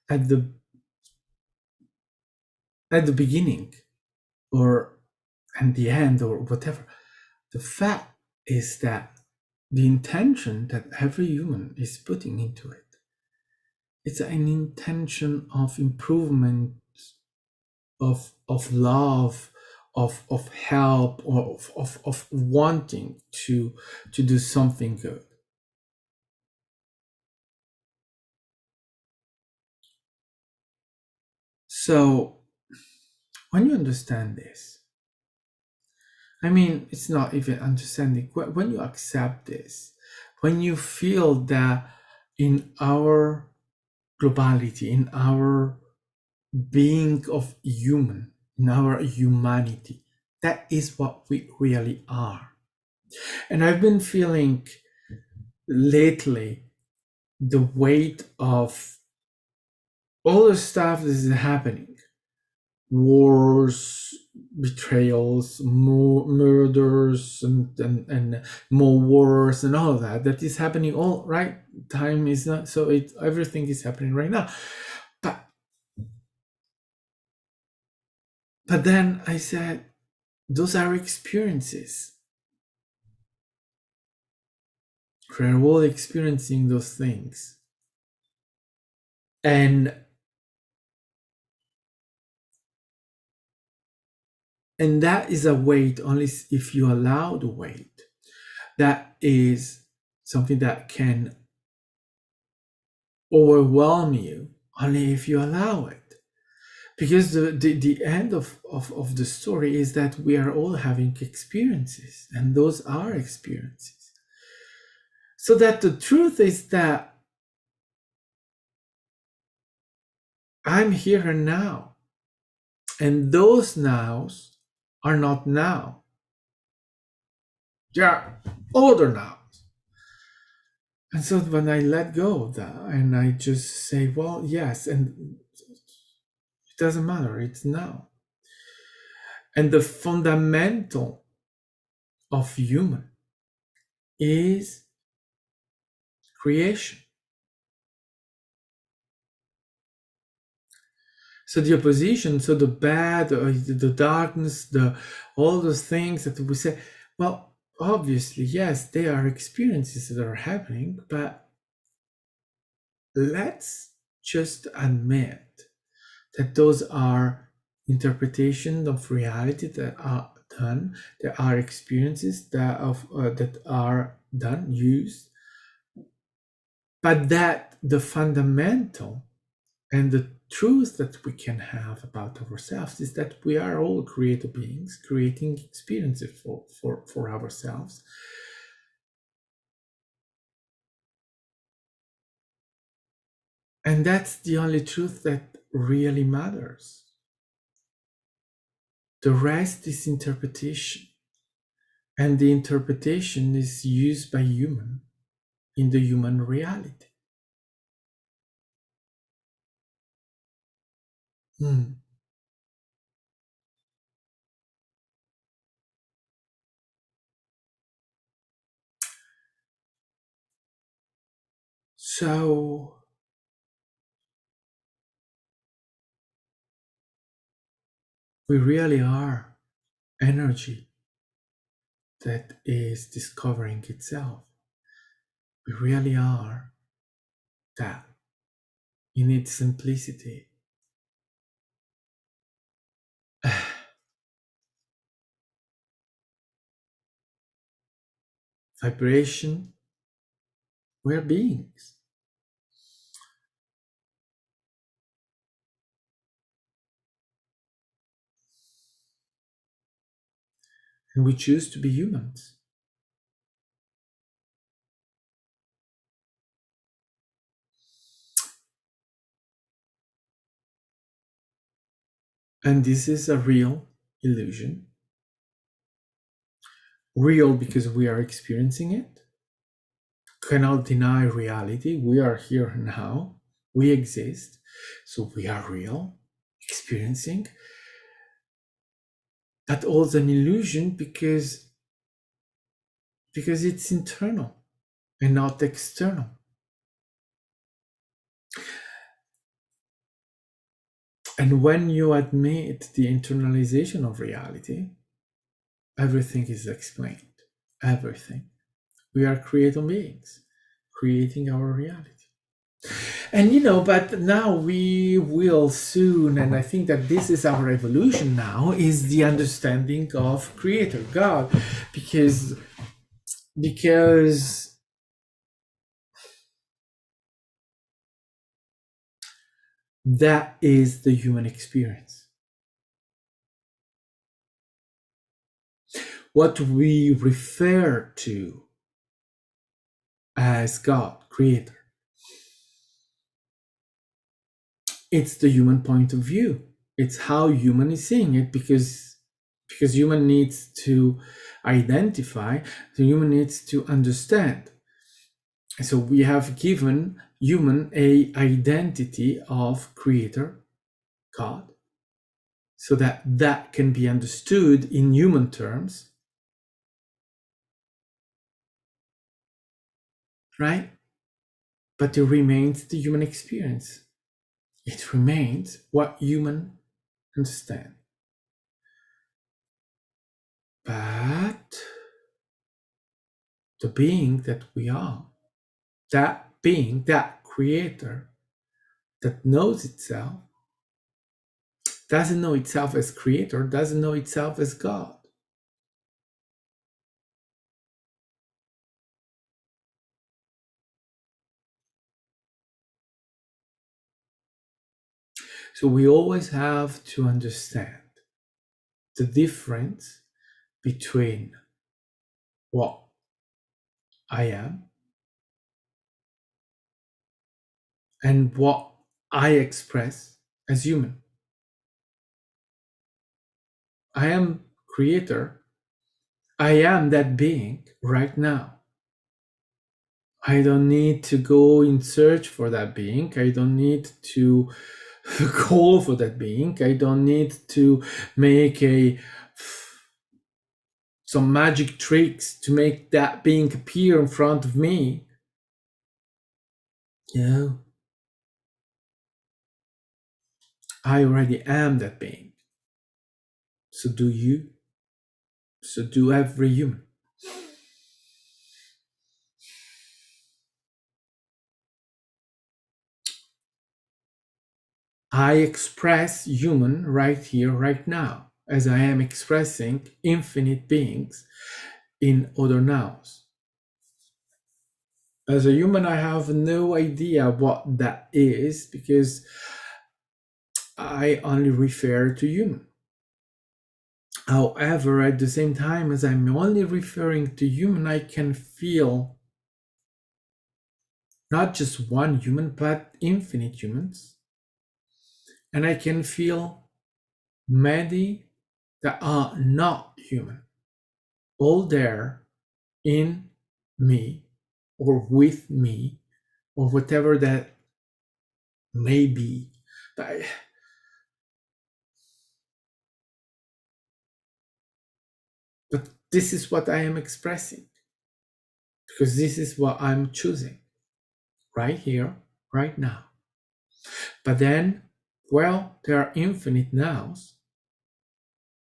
A: at the beginning or at the end or whatever, the fact is that the intention that every human is putting into it, it's an intention of improvement, of love, of help, or of wanting to do something good. So when you understand this, I mean, it's not even understanding. When you accept this, when you feel that in our globality, in our being of human, in our humanity, that is what we really are. And I've been feeling lately the weight of all the stuff that is happening: wars, betrayals, more murders, and more wars, and all of that is happening all right. Time is not so, it everything is happening right now. But then I said, those are experiences. We're all experiencing those things. And that is a weight only if you allow the weight. That is something that can overwhelm you only if you allow it. Because the end of the story is that we are all having experiences, and those are experiences. So that the truth is that I'm here and now, and those nows are not now. They are older nows. And so when I let go of that and I just say, well, yes, and it doesn't matter, it's now. And the fundamental of human is creation. So the opposition, so the bad, the darkness, all those things that we say, well, obviously, yes, they are experiences that are happening, but let's just admit that those are interpretations of reality that are done. There are experiences that are done, used, but that the fundamental and the truth that we can have about ourselves is that we are all creative beings creating experiences for ourselves. And that's the only truth that really matters. The rest is interpretation. And the interpretation is used by human in the human reality. Hmm. So we really are energy that is discovering itself. We really are that in its simplicity. Vibration, we're beings. And we choose to be humans. And this is a real illusion. Real because we are experiencing it. Cannot deny reality. We are here now. We exist. So we are real, experiencing. But also an illusion because it's internal and not external. And when you admit the internalization of reality, everything is explained. Everything. We are creator beings, creating our reality. And but now we will soon, and I think that this is our evolution now, is the understanding of creator, God, because that is the human experience. What we refer to as God, creator, it's the human point of view. It's how human is seeing it, because human needs to identify, the human needs to understand. So we have given human a identity of creator, God, so that can be understood in human terms, right? But it remains the human experience. It remains what human understand. But the being that we are, that being, that creator that knows itself, doesn't know itself as creator, doesn't know itself as God. So we always have to understand the difference between what I am and what I express as human. I am creator. I am that being right now. I don't need to go in search for that being. I don't need to call for that being. I don't need to make some magic tricks to make that being appear in front of me. No, I already am that being. So do you. So do every human. I express human right here, right now, as I am expressing infinite beings in other nouns. As a human, I have no idea what that is, because I only refer to human. However, at the same time, as I'm only referring to human, I can feel not just one human, but infinite humans. And I can feel many that are not human, all there in me or with me or whatever that may be. But this is what I am expressing, because this is what I'm choosing right here, right now. But then, well, there are infinite nows,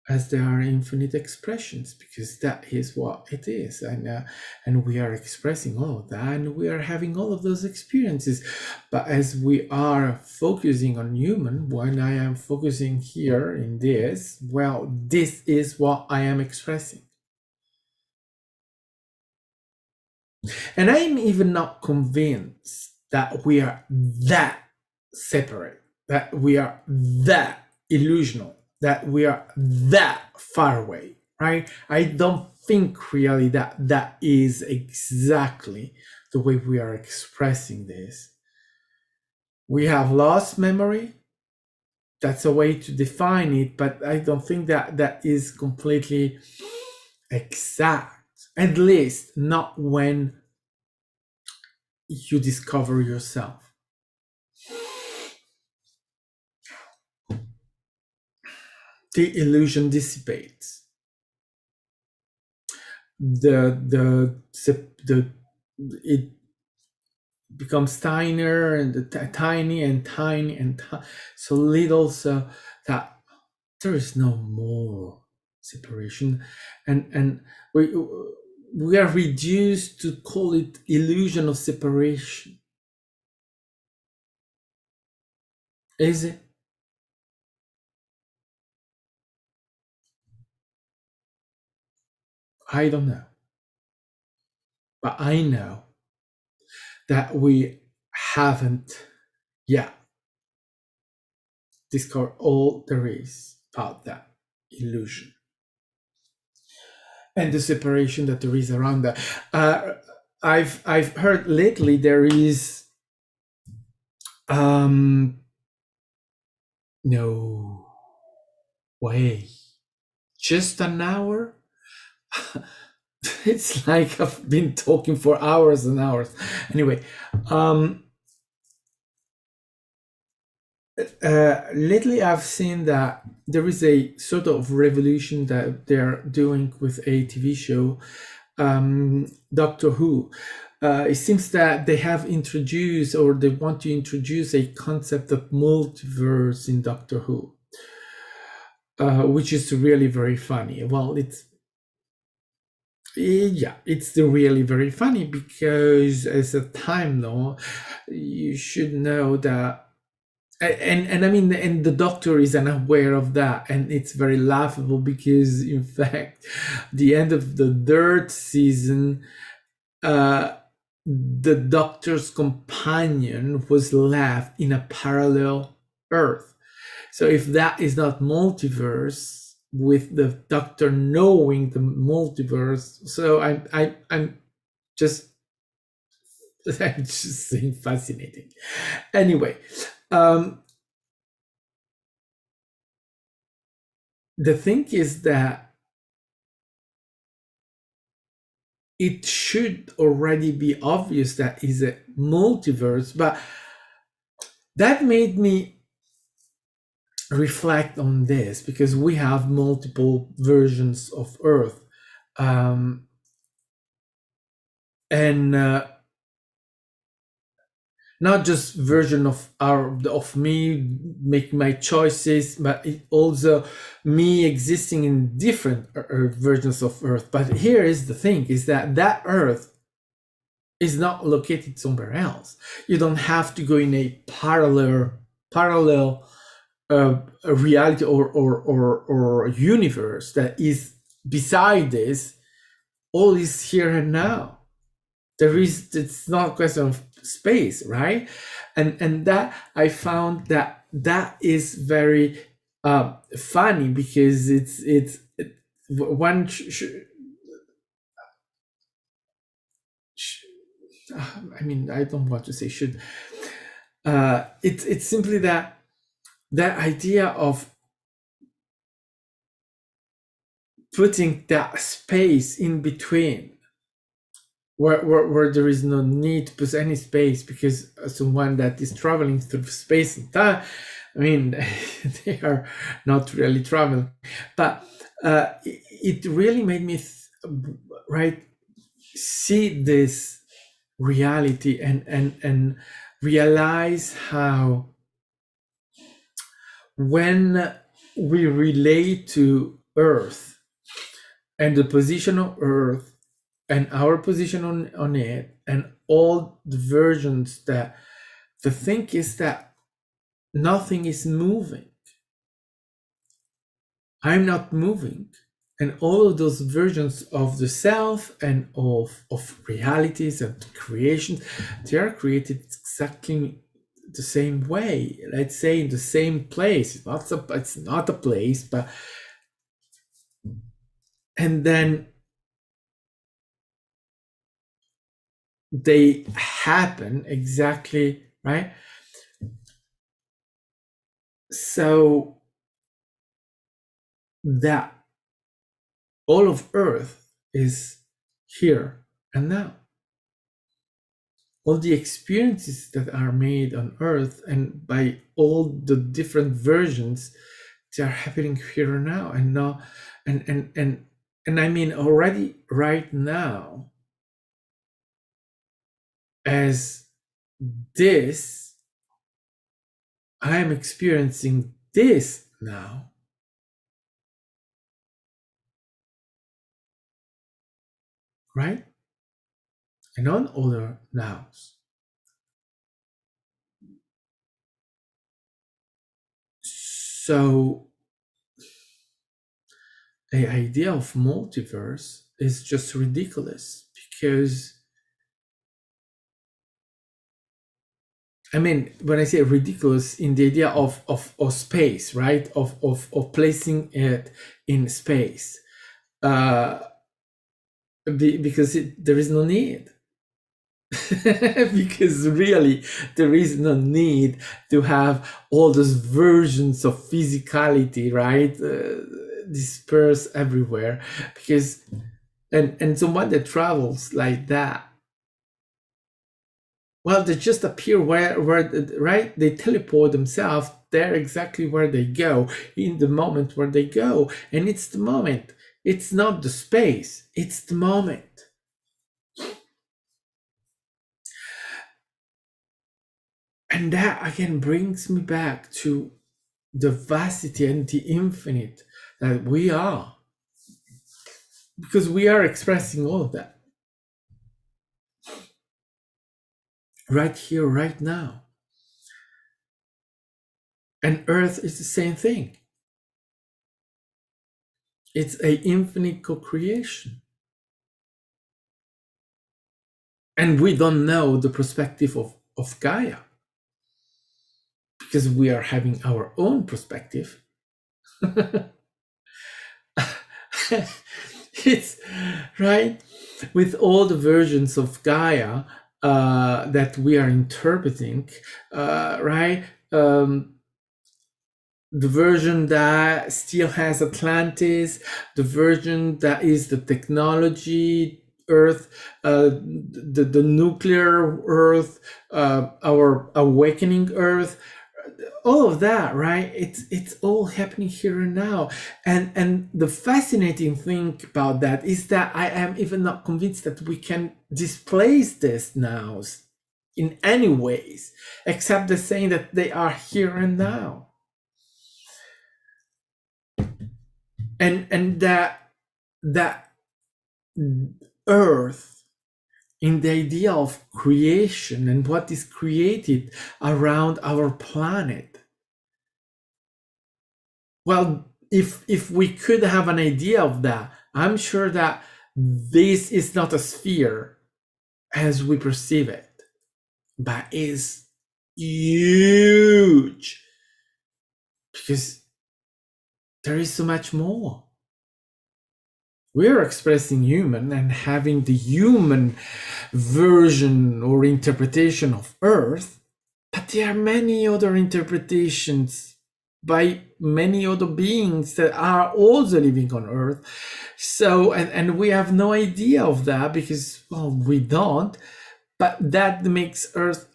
A: as there are infinite expressions, because that is what it is, and we are expressing all of that, and we are having all of those experiences. But as we are focusing on human, when I am focusing here in this, well, this is what I am expressing. And I'm even not convinced that we are that separate, that we are that illusional, that we are that far away, right? I don't think really that that is exactly the way we are expressing this. We have lost memory. That's a way to define it, but I don't think that that is completely exact. At least not when you discover yourself. The illusion dissipates. The it becomes tinier and tiny and tiny and so little, so that there is no more separation, and we are reduced to call it illusion of separation. Is it? I don't know, but I know that we haven't yet discovered all there is about that illusion and the separation that there is around that. I've heard lately there is no way, just an hour. It's like I've been talking for hours and hours. Anyway, lately I've seen that there is a sort of revolution that they're doing with a TV show, Doctor Who. It seems that they have introduced, or they want to introduce, a concept of multiverse in Doctor Who, which is really very funny. Well, it's really very funny, because as a Time Lord, you should know that, and I mean, and the Doctor is unaware of that, and it's very laughable because, in fact, the end of the third season, the Doctor's companion was left in a parallel Earth. So if that is not multiverse, with the Doctor knowing the multiverse, so I'm just I'm just saying fascinating. Anyway, the thing is that it should already be obvious that is a multiverse, but that made me reflect on this, because we have multiple versions of Earth, and not just version of me making my choices, but it also me existing in different versions of Earth. But here is the thing: is that that Earth is not located somewhere else. You don't have to go in a parallel reality or universe that is beside this. All is here and now. It's not a question of space, right? And that I found that is very funny, because it's one I mean, I don't want to say should. It's simply that idea of putting that space in between, where there is no need to put any space, because someone that is traveling through space and time, I mean, they are not really traveling, but it really made me right see this reality and realize how, when we relate to Earth and the position of Earth and our position on it, and all the versions, that the thing is that nothing is moving. I'm not moving. And all of those versions of the self and of realities and creations, they are created exactly the same way. Let's say in the same place. It's not a place, but and then they happen exactly, right? So that all of Earth is here and now. All the experiences that are made on Earth and by all the different versions, they are happening here and now. And now, and I mean already right now, as this, I am experiencing this now. Right? And on other nows. So the idea of multiverse is just ridiculous, because I mean, when I say ridiculous, in the idea of space, right? Of placing it in space, because there is no need. Because really, there is no need to have all those versions of physicality, right? Dispersed everywhere, because and someone that travels like that, well, they just appear where right, they teleport themselves there exactly where they go, in the moment where they go, and it's the moment. It's not the space, it's the moment. And that again brings me back to the vastity and the infinite that we are, because we are expressing all of that right here, right now. And Earth is the same thing. It's an infinite co-creation. And we don't know the perspective of Gaia, because we are having our own perspective. It's right, with all the versions of Gaia that we are interpreting, right? The version that still has Atlantis, the version that is the technology Earth, the nuclear Earth, our awakening Earth, all of that, right? It's all happening here and now. And the fascinating thing about that is that I am even not convinced that we can displace this now in any ways, except the saying that they are here and now. And that Earth, in the idea of creation and what is created around our planet, well, if we could have an idea of that, I'm sure that this is not a sphere as we perceive it, but is huge, because there is so much more. We're expressing human and having the human version or interpretation of Earth, but there are many other interpretations by many other beings that are also living on Earth. So, and we have no idea of that, because, well, we don't, but that makes Earth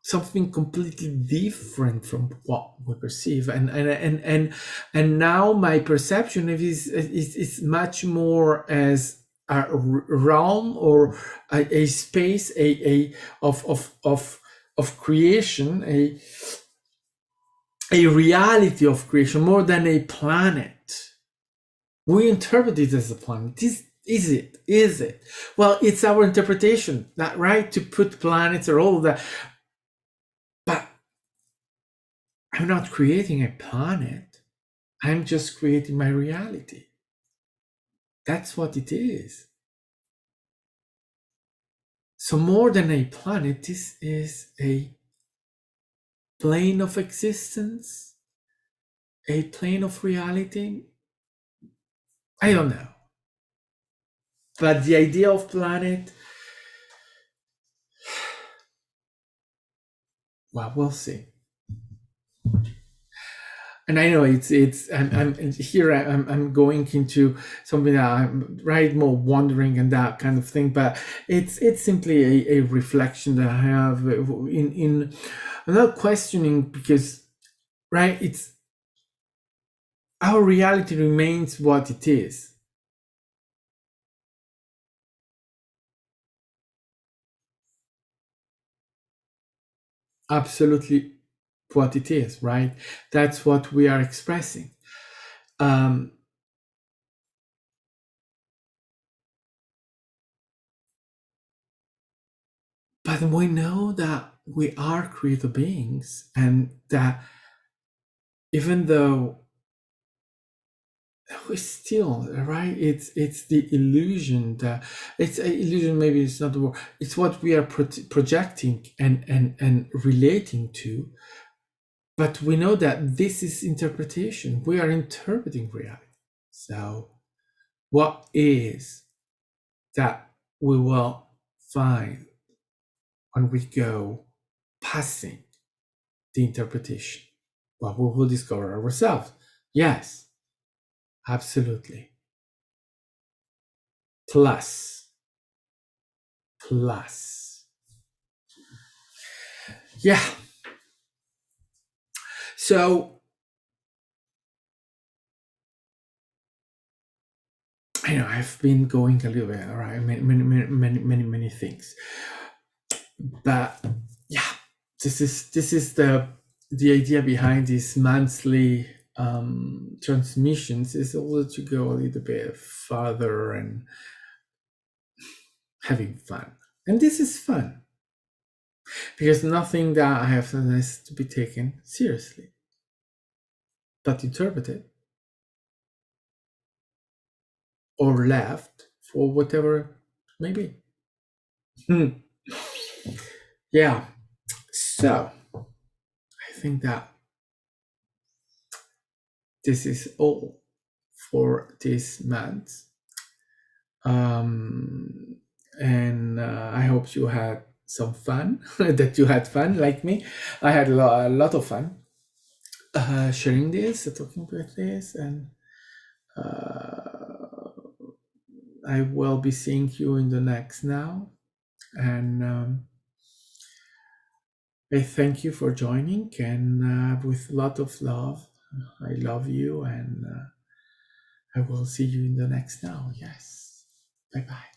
A: something completely different from what we perceive. And now my perception is much more as a realm or a space, a of creation, a reality of creation, more than a planet. We interpret it as a planet. Is it? Is it? Well, it's our interpretation, that right, to put planets or all of that. But I'm not creating a planet. I'm just creating my reality. That's what it is. So more than a planet, this is a plane of existence, a plane of reality. I don't know. But the idea of planet, well, we'll see. And I know I'm here. I'm going into something that I'm right more wondering and that kind of thing. But it's simply a reflection that I have in I'm not questioning, because right, it's our reality remains what it is. Absolutely what it is, right? That's what we are expressing. Um, but we know that we are creator beings, and that even though we still, right, it's the illusion, that it's a illusion, maybe it's not the word, it's what we are projecting and relating to. But we know that this is interpretation. We are interpreting reality. So what is that we will find when we go passing the interpretation? Well, we will discover ourselves. Yes, absolutely. Plus. Yeah. So I know I've been going a little bit, all right, many things. But yeah, this is the idea behind these monthly transmissions, is also to go a little bit farther and having fun. And this is fun, because nothing that I have done is to be taken seriously, but interpreted or left for whatever maybe. Yeah. So I think that this is all for this month. And I hope you had some fun, that you had fun like me. I had a lot of fun sharing this, talking about this, and I will be seeing you in the next now. And I thank you for joining, and with a lot of love, I love you, and I will see you in the next now. Yes. Bye bye.